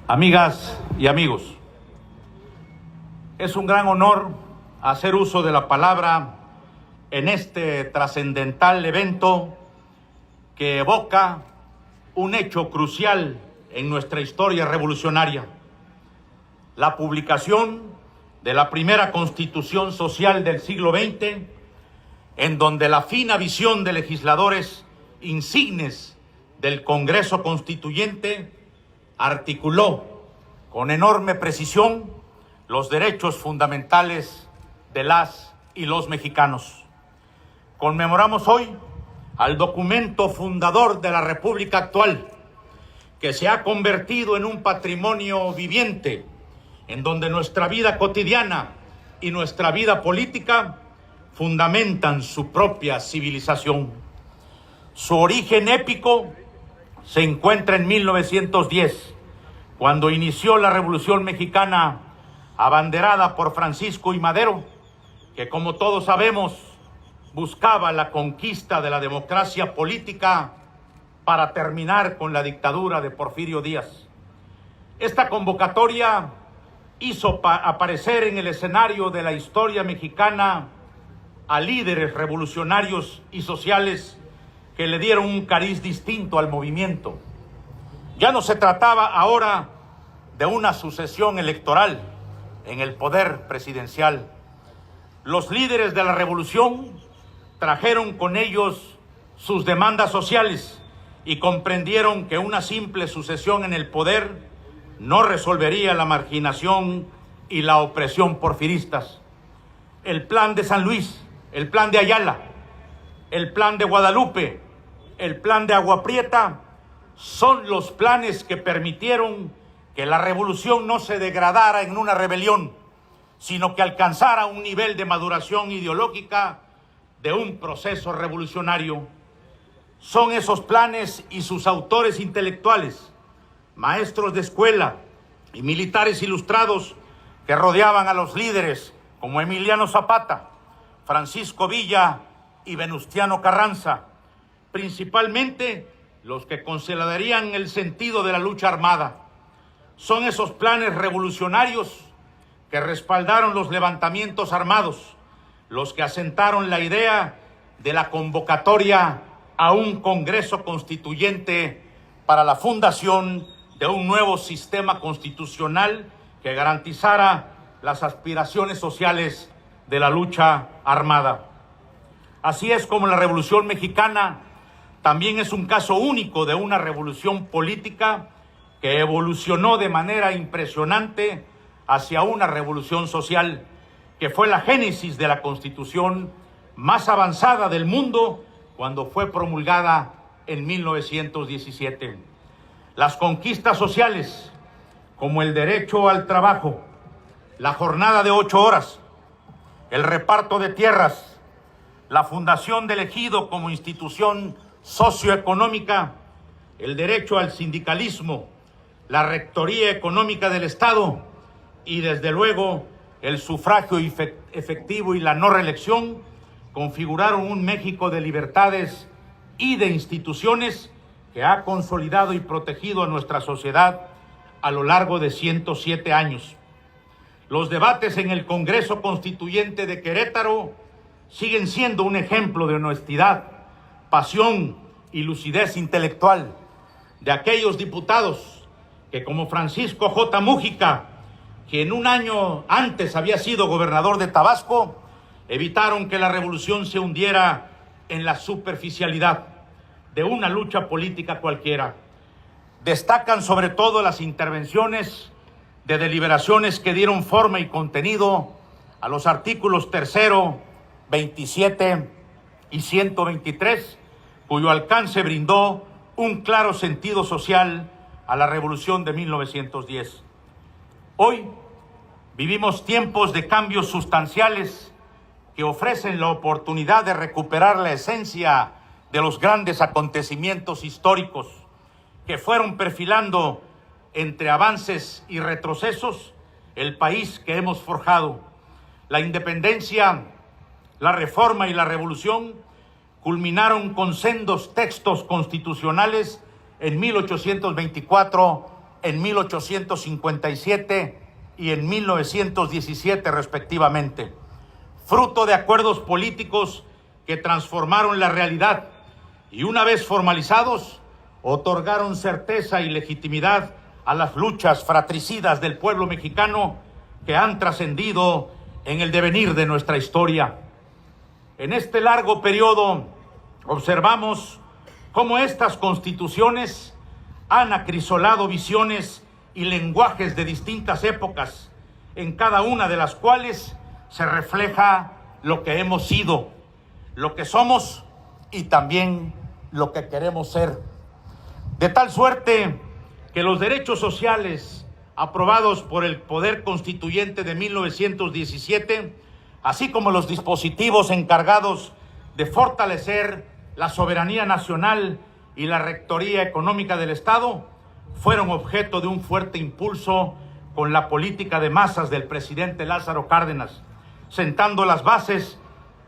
Amigas y amigos, es un gran honor hacer uso de la palabra en este trascendental evento que evoca un hecho crucial en nuestra historia revolucionaria: la publicación de la primera Constitución social del siglo XX, en donde la fina visión de legisladores insignes del Congreso Constituyente articuló con enorme precisión los derechos fundamentales de las y los mexicanos. Conmemoramos hoy al documento fundador de la República actual, que se ha convertido en un patrimonio viviente, en donde nuestra vida cotidiana y nuestra vida política fundamentan su propia civilización. Su origen épico se encuentra en 1910, cuando inició la Revolución Mexicana, abanderada por Francisco I. Madero, que, como todos sabemos, buscaba la conquista de la democracia política para terminar con la dictadura de Porfirio Díaz. Esta convocatoria hizo aparecer en el escenario de la historia mexicana a líderes revolucionarios y sociales que le dieron un cariz distinto al movimiento. Ya no se trataba ahora de una sucesión electoral en el poder presidencial. Los líderes de la revolución trajeron con ellos sus demandas sociales y comprendieron que una simple sucesión en el poder no resolvería la marginación y la opresión porfiristas. El plan de San Luis, el plan de Ayala, el plan de Guadalupe, el plan de Agua Prieta son los planes que permitieron que la revolución no se degradara en una rebelión, sino que alcanzara un nivel de maduración ideológica de un proceso revolucionario. Son esos planes y sus autores intelectuales, maestros de escuela y militares ilustrados, que rodeaban a los líderes como Emiliano Zapata, Francisco Villa y Venustiano Carranza, principalmente los que consolidarían el sentido de la lucha armada. Son esos planes revolucionarios que respaldaron los levantamientos armados, los que asentaron la idea de la convocatoria a un Congreso Constituyente para la fundación de un nuevo sistema constitucional que garantizara las aspiraciones sociales de la lucha armada. Así es como la Revolución Mexicana también es un caso único de una revolución política que evolucionó de manera impresionante hacia una revolución social, que fue la génesis de la Constitución más avanzada del mundo cuando fue promulgada en 1917. Las conquistas sociales, como el derecho al trabajo, la jornada de 8 horas, el reparto de tierras, la fundación del ejido como institución socioeconómica, el derecho al sindicalismo, la rectoría económica del Estado y, desde luego, el sufragio efectivo y la no reelección, configuraron un México de libertades y de instituciones que ha consolidado y protegido a nuestra sociedad a lo largo de 107 años. Los debates en el Congreso Constituyente de Querétaro siguen siendo un ejemplo de honestidad, pasión y lucidez intelectual de aquellos diputados que, como Francisco J. Múgica, quien un año antes había sido gobernador de Tabasco, evitaron que la revolución se hundiera en la superficialidad de una lucha política cualquiera. Destacan sobre todo las intervenciones de deliberaciones que dieron forma y contenido a los artículos 3, 27 y 123, cuyo alcance brindó un claro sentido social a la revolución de 1910. Hoy vivimos tiempos de cambios sustanciales que ofrecen la oportunidad de recuperar la esencia de los grandes acontecimientos históricos que fueron perfilando, entre avances y retrocesos, el país que hemos forjado. La independencia, la reforma y la revolución culminaron con sendos textos constitucionales en 1824 en 1857 y en 1917 respectivamente, fruto de acuerdos políticos que transformaron la realidad y una vez formalizados, otorgaron certeza y legitimidad a las luchas fratricidas del pueblo mexicano que han trascendido en el devenir de nuestra historia. En este largo periodo observamos cómo estas constituciones han acrisolado visiones y lenguajes de distintas épocas, en cada una de las cuales se refleja lo que hemos sido, lo que somos y también lo que queremos ser. De tal suerte que los derechos sociales aprobados por el Poder Constituyente de 1917, así como los dispositivos encargados de fortalecer la soberanía nacional y la rectoría económica del Estado, fueron objeto de un fuerte impulso con la política de masas del presidente Lázaro Cárdenas, sentando las bases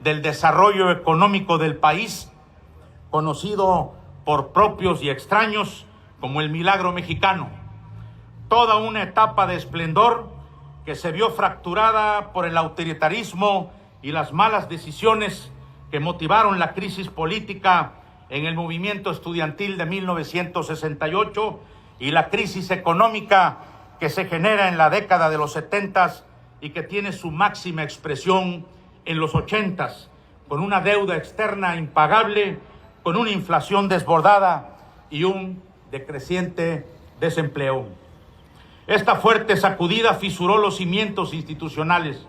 del desarrollo económico del país, conocido por propios y extraños como el milagro mexicano. Toda una etapa de esplendor que se vio fracturada por el autoritarismo y las malas decisiones que motivaron la crisis política en el movimiento estudiantil de 1968 y la crisis económica que se genera en la década de los 70s y que tiene su máxima expresión en los 80s, con una deuda externa impagable, con una inflación desbordada y un decreciente desempleo. Esta fuerte sacudida fisuró los cimientos institucionales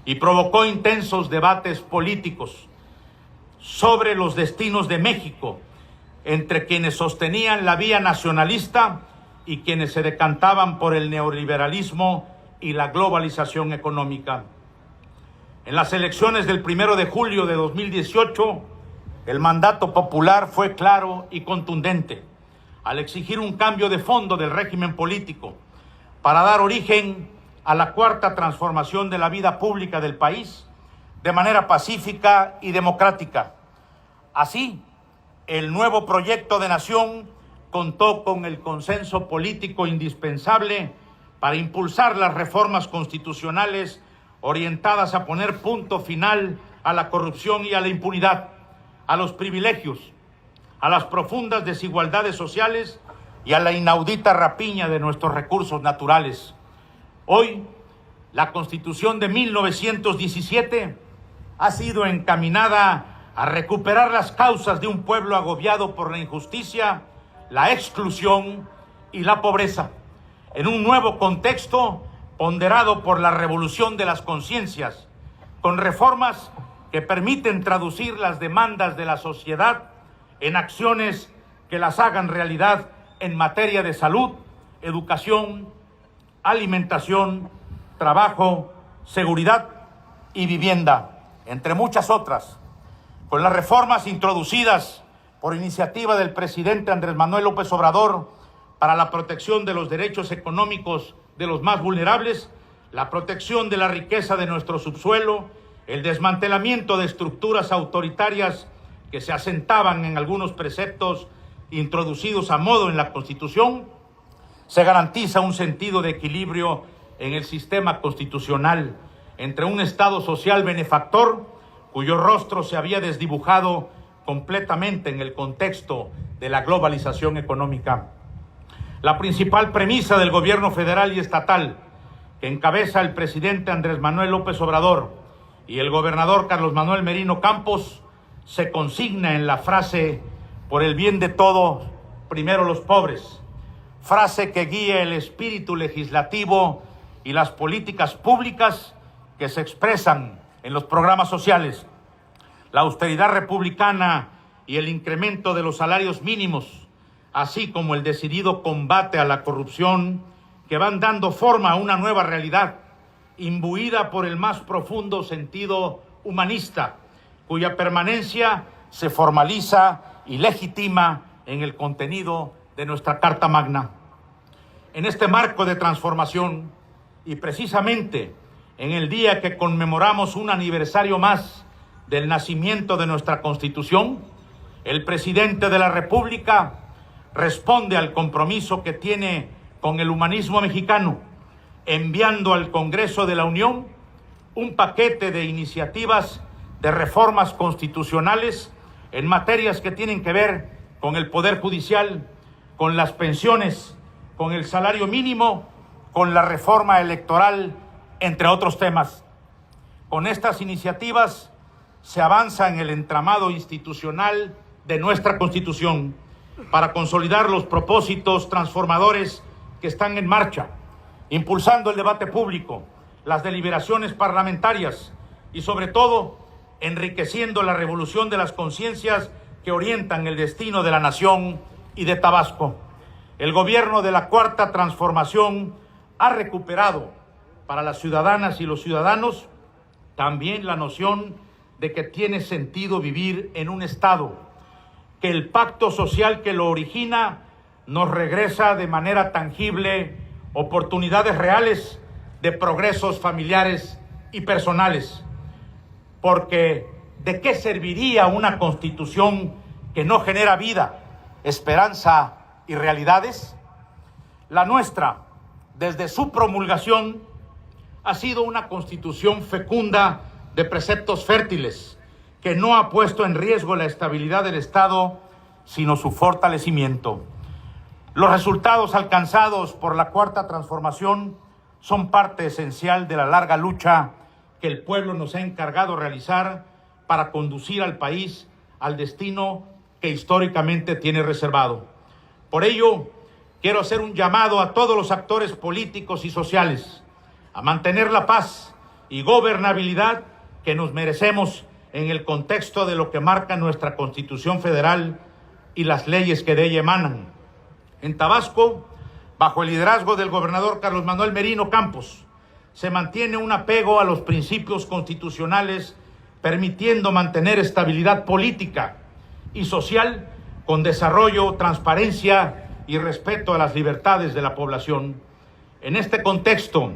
y provocó intensos debates políticos sobre los destinos de México, entre quienes sostenían la vía nacionalista y quienes se decantaban por el neoliberalismo y la globalización económica. En las elecciones del 1 de julio de 2018, el mandato popular fue claro y contundente al exigir un cambio de fondo del régimen político para dar origen a la cuarta transformación de la vida pública del país de manera pacífica y democrática. Así, el nuevo proyecto de nación contó con el consenso político indispensable para impulsar las reformas constitucionales orientadas a poner punto final a la corrupción y a la impunidad, a los privilegios, a las profundas desigualdades sociales y a la inaudita rapiña de nuestros recursos naturales. Hoy, la Constitución de 1917 ha sido encaminada a recuperar las causas de un pueblo agobiado por la injusticia, la exclusión y la pobreza, en un nuevo contexto ponderado por la revolución de las conciencias, con reformas que permiten traducir las demandas de la sociedad en acciones que las hagan realidad en materia de salud, educación, alimentación, trabajo, seguridad y vivienda, entre muchas otras. Con las reformas introducidas por iniciativa del presidente Andrés Manuel López Obrador para la protección de los derechos económicos de los más vulnerables, la protección de la riqueza de nuestro subsuelo, el desmantelamiento de estructuras autoritarias que se asentaban en algunos preceptos introducidos a modo en la Constitución, se garantiza un sentido de equilibrio en el sistema constitucional entre un Estado social benefactor cuyo rostro se había desdibujado completamente en el contexto de la globalización económica. La principal premisa del gobierno federal y estatal que encabeza el presidente Andrés Manuel López Obrador y el gobernador Carlos Manuel Merino Campos se consigna en la frase "por el bien de todos, primero los pobres", frase que guía el espíritu legislativo y las políticas públicas que se expresan en los programas sociales. La austeridad republicana y el incremento de los salarios mínimos, así como el decidido combate a la corrupción, que van dando forma a una nueva realidad, imbuida por el más profundo sentido humanista, cuya permanencia se formaliza y legitima en el contenido de nuestra Carta Magna. En este marco de transformación, y precisamente en el día que conmemoramos un aniversario más del nacimiento de nuestra Constitución, el presidente de la República responde al compromiso que tiene con el humanismo mexicano, enviando al Congreso de la Unión un paquete de iniciativas de reformas constitucionales en materias que tienen que ver con el Poder Judicial, con las pensiones, con el salario mínimo, con la reforma electoral, entre otros temas. Con estas iniciativas se avanza en el entramado institucional de nuestra Constitución para consolidar los propósitos transformadores que están en marcha, impulsando el debate público, las deliberaciones parlamentarias y, sobre todo, enriqueciendo la revolución de las conciencias que orientan el destino de la nación y de Tabasco. El gobierno de la Cuarta Transformación ha recuperado para las ciudadanas y los ciudadanos también la noción de que tiene sentido vivir en un Estado, que el pacto social que lo origina nos regresa de manera tangible oportunidades reales de progresos familiares y personales. Porque ¿de qué serviría una Constitución que no genera vida, esperanza y realidades? La nuestra, desde su promulgación, ha sido una Constitución fecunda de preceptos fértiles, que no ha puesto en riesgo la estabilidad del Estado, sino su fortalecimiento. Los resultados alcanzados por la Cuarta Transformación son parte esencial de la larga lucha que el pueblo nos ha encargado realizar para conducir al país al destino que históricamente tiene reservado. Por ello, quiero hacer un llamado a todos los actores políticos y sociales a mantener la paz y gobernabilidad que nos merecemos en el contexto de lo que marca nuestra Constitución Federal y las leyes que de ella emanan. En Tabasco, bajo el liderazgo del gobernador Carlos Manuel Merino Campos, se mantiene un apego a los principios constitucionales, permitiendo mantener estabilidad política y social con desarrollo, transparencia y respeto a las libertades de la población. En este contexto,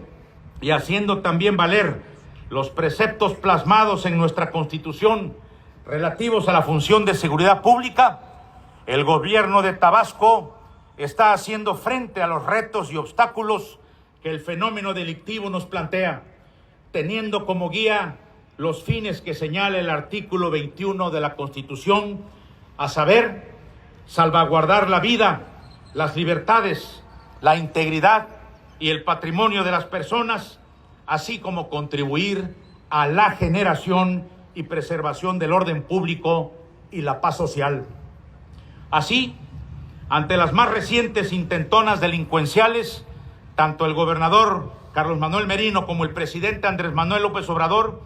y haciendo también valer los preceptos plasmados en nuestra Constitución relativos a la función de seguridad pública, el gobierno de Tabasco está haciendo frente a los retos y obstáculos que el fenómeno delictivo nos plantea, teniendo como guía los fines que señala el artículo 21 de la Constitución, a saber, salvaguardar la vida, las libertades, la integridad y el patrimonio de las personas, así como contribuir a la generación y preservación del orden público y la paz social. Así, ante las más recientes intentonas delincuenciales, tanto el gobernador Carlos Manuel Merino como el presidente Andrés Manuel López Obrador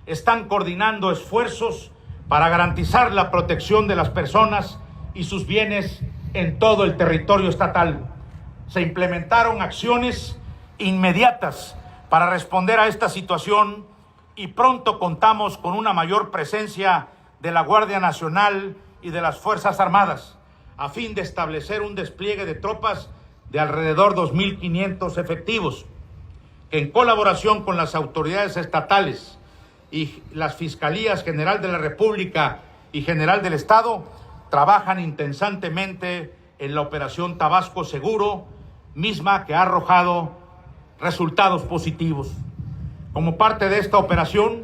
están coordinando esfuerzos para garantizar la protección de las personas y sus bienes en todo el territorio estatal. Se implementaron acciones inmediatas para responder a esta situación y pronto contamos con una mayor presencia de la Guardia Nacional y de las Fuerzas Armadas, a fin de establecer un despliegue de tropas de alrededor de 2.500 efectivos, que en colaboración con las autoridades estatales y las Fiscalías General de la República y General del Estado trabajan intensantemente en la Operación Tabasco Seguro, misma que ha arrojado resultados positivos. Como parte de esta operación,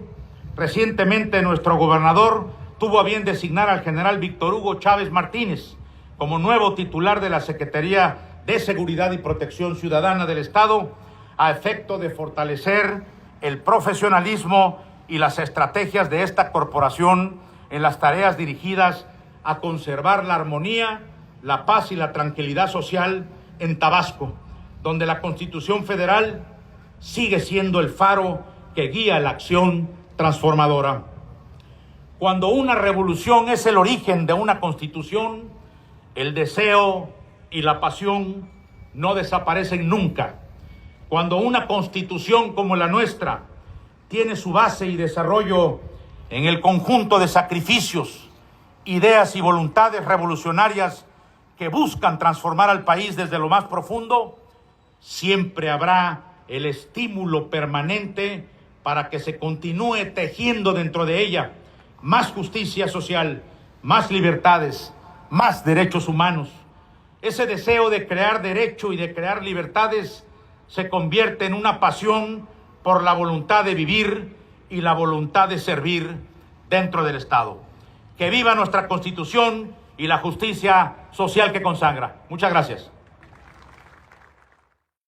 recientemente nuestro gobernador tuvo a bien designar al general Víctor Hugo Chávez Martínez como nuevo titular de la Secretaría de Seguridad y Protección Ciudadana del Estado, a efecto de fortalecer el profesionalismo y las estrategias de esta corporación en las tareas dirigidas a conservar la armonía, la paz y la tranquilidad social en Tabasco, donde la Constitución Federal sigue siendo el faro que guía la acción transformadora. Cuando una revolución es el origen de una constitución, el deseo y la pasión no desaparecen nunca. Cuando una constitución como la nuestra tiene su base y desarrollo en el conjunto de sacrificios, ideas y voluntades revolucionarias que buscan transformar al país desde lo más profundo, siempre habrá el estímulo permanente para que se continúe tejiendo dentro de ella más justicia social, más libertades, más derechos humanos. ese deseo de crear derecho y de crear libertades se convierte en una pasión por la voluntad de vivir y la voluntad de servir dentro del Estado. Que viva nuestra Constitución y la justicia social que consagra. Muchas gracias.